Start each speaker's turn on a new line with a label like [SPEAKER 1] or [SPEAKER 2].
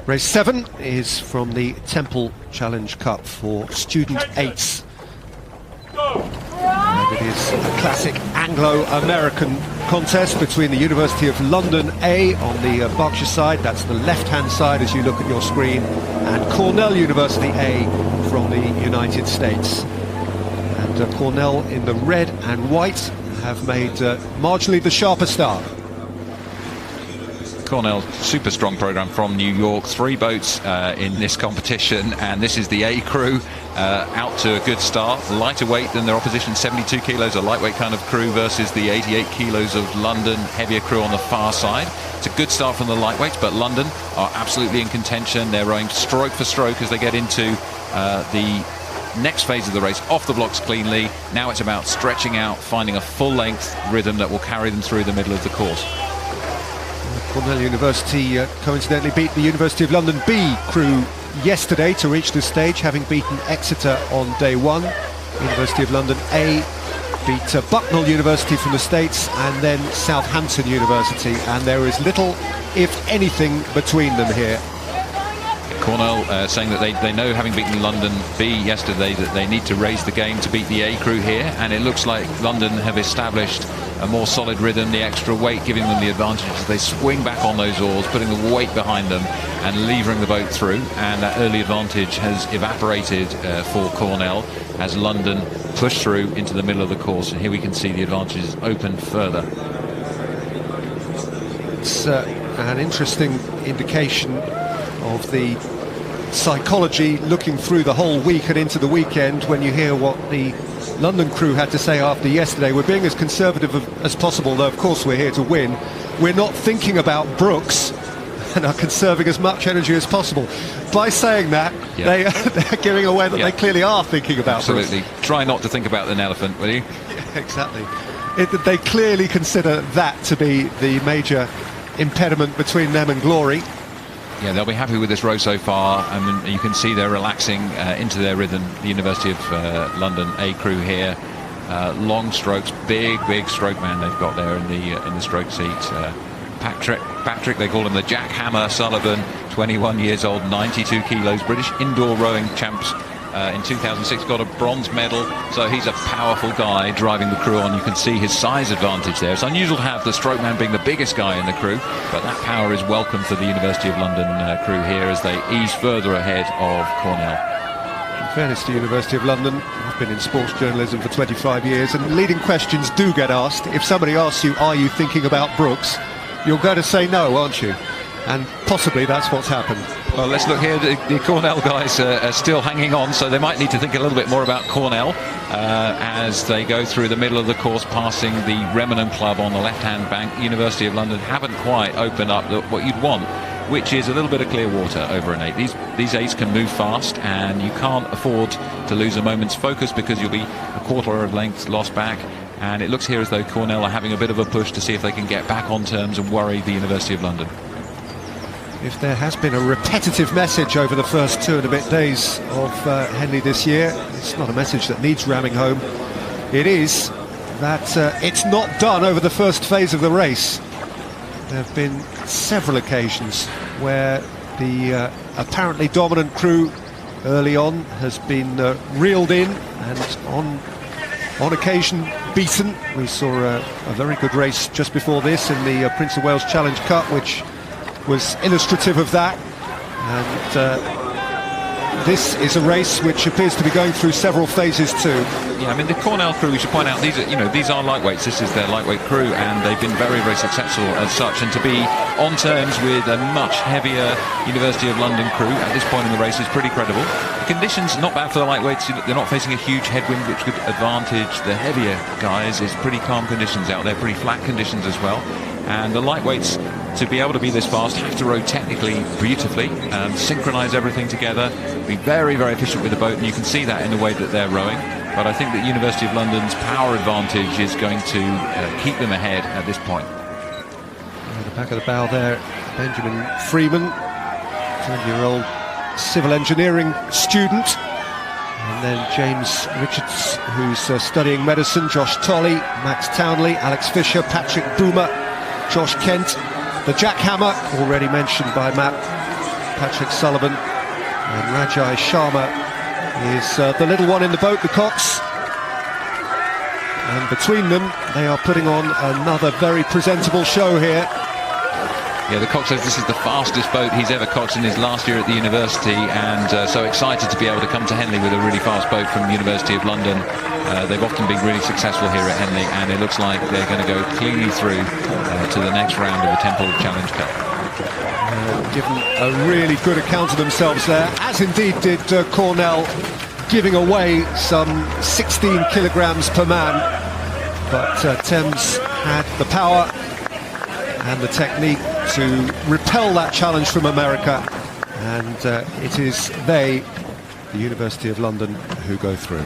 [SPEAKER 1] Race 7 is from the Temple Challenge Cup for student 8s. And it is a classic Anglo-American contest between the University of London A on the Berkshire side, that's the left-hand side as you look at your screen, and Cornell University A from the United States. And Cornell in the red and white have made marginally the sharper start.
[SPEAKER 2] Cornell, super strong program from New York, 3 boats in this competition, and this is the A crew out to a good start. Lighter weight than their opposition, 72 kilos, a lightweight kind of crew versus the 88 kilos of London, heavier crew on the far side. It's a good start from the lightweights, but London are absolutely in contention. They're rowing stroke for stroke as they get into the next phase of the race, off the blocks cleanly. Now it's about stretching out, finding a full-length rhythm that will carry them through the middle of the course.
[SPEAKER 1] Cornell University coincidentally beat the University of London B crew yesterday to reach this stage, having beaten Exeter on day 1. University of London A beat Bucknell University from the States and then Southampton University, and there is little, if anything, between them here.
[SPEAKER 2] Cornell saying that they know, having beaten London B yesterday, that they need to raise the game to beat the A crew here, and it looks like London have established a more solid rhythm, the extra weight giving them the advantage as they swing back on those oars, putting the weight behind them and levering the boat through, and that early advantage has evaporated for Cornell as London push through into the middle of the course, and here we can see the advantages open further.
[SPEAKER 1] It's an interesting indication of the psychology looking through the whole week and into the weekend when you hear what the London crew had to say after yesterday. We're being as conservative as possible, though of course we're here to win. We're not thinking about Brooks and are conserving as much energy as possible. By saying that, they're giving away that they clearly are thinking about
[SPEAKER 2] Absolutely.
[SPEAKER 1] Brooks.
[SPEAKER 2] Try not to think about an elephant, will you?
[SPEAKER 1] Yeah, exactly. They clearly consider that to be the major impediment between them and glory.
[SPEAKER 2] Yeah, they'll be happy with this row so far. I mean, you can see they're relaxing into their rhythm. The University of London A crew here, long strokes, big stroke man they've got there in the stroke seat. Patrick, they call him the Jackhammer Sullivan, 21 years old, 92 kilos, British indoor rowing champs. In 2006 got a bronze medal, so he's a powerful guy driving the crew on. You can see his size advantage there. It's unusual to have the strokeman being the biggest guy in the crew, but that power is welcome for the University of London crew here as they ease further ahead of Cornell.
[SPEAKER 1] In fairness to the University of London, I've been in sports journalism for 25 years, and leading questions do get asked. If somebody asks you, are you thinking about Brooks, you're going to say no, aren't you? And possibly that's what's happened.
[SPEAKER 2] Well, let's look here. The Cornell guys are still hanging on, so they might need to think a little bit more about Cornell as they go through the middle of the course, passing the Remington Club on the left-hand bank. University of London haven't quite opened up what you'd want, which is a little bit of clear water over an 8. These 8s can move fast, and you can't afford to lose a moment's focus because you'll be a quarter of length lost back. And it looks here as though Cornell are having a bit of a push to see if they can get back on terms and worry the University of London.
[SPEAKER 1] If there has been a repetitive message over the first 2 and a bit days of Henley this year, it's not a message that needs ramming home. It is that it's not done over the first phase of the race. There have been several occasions where the apparently dominant crew early on has been reeled in and on occasion beaten. We saw a very good race just before this in the Prince of Wales Challenge Cup, which was illustrative of that, and this is a race which appears to be going through several phases too.
[SPEAKER 2] Yeah, I mean the Cornell crew, we should point out, these are lightweights. This is their lightweight crew, and they've been very successful as such. And to be on terms with a much heavier University of London crew at this point in the race is pretty credible. The conditions not bad for the lightweights. They're not facing a huge headwind, which could advantage the heavier guys. It's pretty calm conditions out there, pretty flat conditions as well. And the lightweights, to be able to be this fast, have to row technically beautifully, synchronise everything together, be very efficient with the boat, and you can see that in the way that they're rowing. But I think that University of London's power advantage is going to keep them ahead at this point.
[SPEAKER 1] At the back of the bow there, Benjamin Freeman, 20-year-old civil engineering student. And then James Richards, who's studying medicine, Josh Tolley, Max Townley, Alex Fisher, Patrick Boomer, Josh Kent, the jackhammer, already mentioned by Matt, Patrick Sullivan, and Rajai Sharma is the little one in the boat, the Cox. And between them, they are putting on another very presentable show here.
[SPEAKER 2] Yeah, the Cox says this is the fastest boat he's ever coxed in his last year at the university, and so excited to be able to come to Henley with a really fast boat from the University of London. They've often been really successful here at Henley, and it looks like they're going to go cleanly through to the next round of the Temple Challenge Cup.
[SPEAKER 1] Given a really good account of themselves there, as indeed did Cornell, giving away some 16 kilograms per man. But Thames had the power and the technique to repel that challenge from America, and it is they, the University of London, who go through.